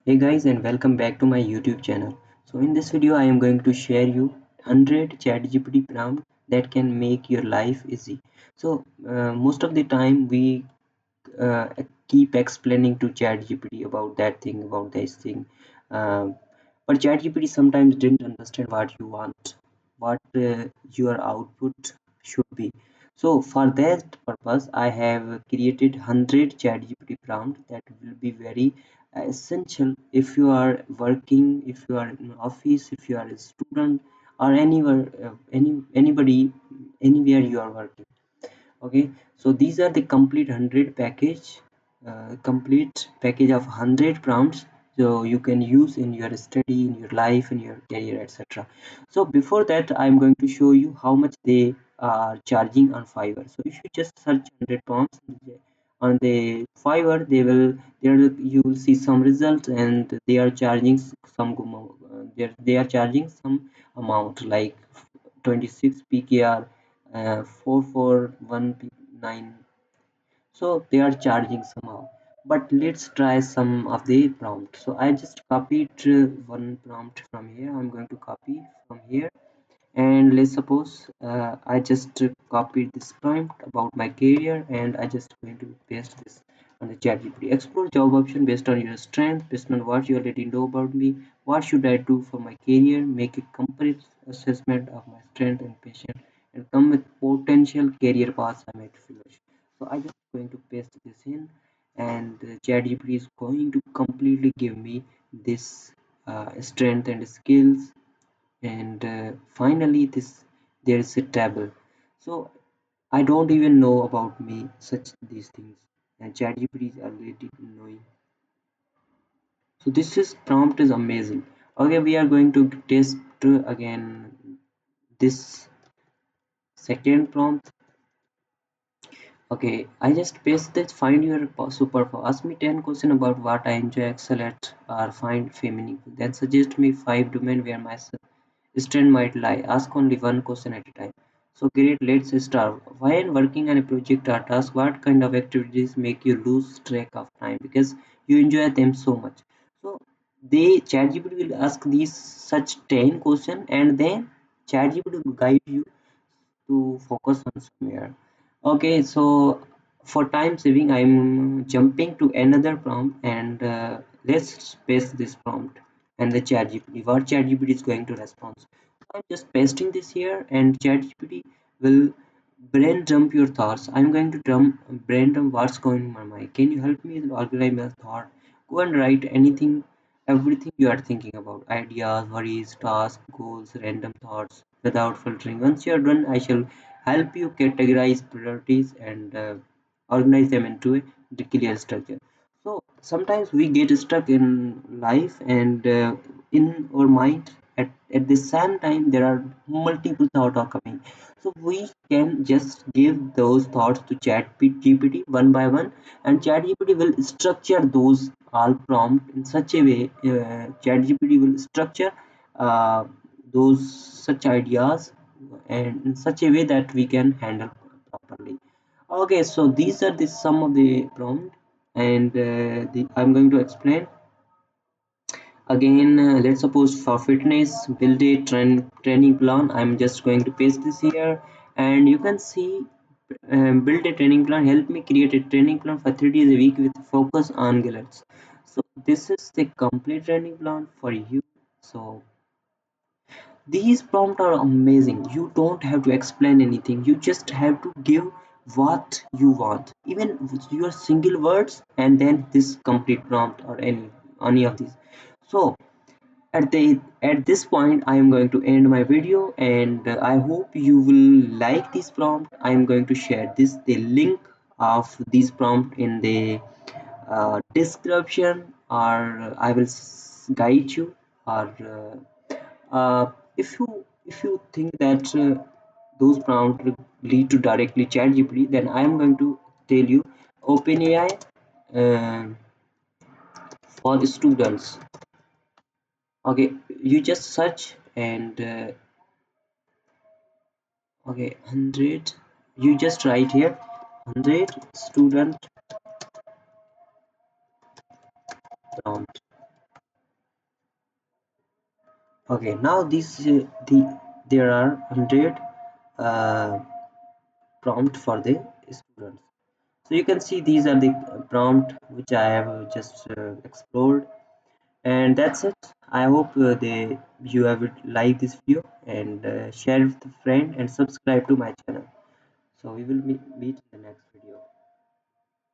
Hey guys, and welcome back to my YouTube channel. So in this video I am going to share you 100 ChatGPT prompt that can make your life easy. Most of the time we keep explaining to ChatGPT about that thing, about this thing. Um, but ChatGPT sometimes didn't understand what you want, what your output should be. So for that purpose, I have created 100 ChatGPT prompt that will be very essential if you are working, if you are in office, if you are a student, or anywhere, anybody, anywhere you are working. Okay, so these are the complete 100 package, complete package of 100 prompts, so you can use in your study, in your life, in your career, etc. So before that I'm going to show you how much they are charging on Fiverr. So if you just search 100 prompts on the Fiverr, you will see some results, and they are charging some they are charging some amount like 26 pkr, 4419. So they are charging somehow, but let's try some of the prompt. So I just copied one prompt from here. I'm going to copy from here, and let's suppose I just copied this prompt about my career, and I just going to paste this on the chat GPT. Explore job option based on your strength, based on what you already know about me. What should I do for my career? Make a complete assessment of my strength and passion, and come with potential career paths I might finish. So I just going to paste this in, and chat GPT is going to completely give me this strength and skills. And finally this there is a table. So I don't even know about me such these things, and ChatGPT is already knowing. So this is prompt is amazing. Okay, we are going to test again this second prompt. Okay, I just paste this. Find your superpower. Ask me 10 questions about what I enjoy, excel at, or find feminine. Then suggest me 5 domain where my strength might lie. Ask only one question at a time. So great, let's start. While working on a project or task, what kind of activities make you lose track of time because you enjoy them so much? So they ChatGPT will ask these such 10 questions, and then ChatGPT will guide you to focus on somewhere. Okay, so for time saving, I'm jumping to another prompt, and let's paste this prompt and the ChatGPT. What ChatGPT is going to respond. I'm just pasting this here, and ChatGPT will brain dump your thoughts. I'm going to brain dump what's going in my mind. Can you help me organize my thought? Go and write anything, everything you are thinking about, ideas, worries, tasks, goals, random thoughts without filtering. Once you are done, I shall help you categorize priorities and organize them into a clear structure. So sometimes we get stuck in life, and in our mind at the same time there are multiple thoughts are coming. So we can just give those thoughts to chat GPT one by one, and chat GPT will structure those all prompt in such a way. Chat GPT will structure uh, those such ideas and in such a way that we can handle properly. Okay, so these are the some of the prompt, and I'm going to explain again. Let's suppose for fitness, build a training plan. I'm just going to paste this here, and you can see build a training plan. Help me create a training plan for 3 days a week with focus on goals. So this is the complete training plan for you. So these prompts are amazing. You don't have to explain anything. You just have to give what you want, even with your single words, and then this complete prompt or any of these. So at this point I am going to end my video, and I hope you will like this prompt. I am going to share the link of this prompt in the description, or I will guide you, or if you think that those prompts will lead to directly ChatGPT, then I am going to tell you OpenAI uh, for students. Okay, you just search, and okay, 100. You just write here 100 student prompt. Okay, now there are 100 uh, prompt for the students. So you can see these are the prompt which I have just explored, and that's it. I hope you have liked this video, and share with a friend and subscribe to my channel. So we will meet in the next video.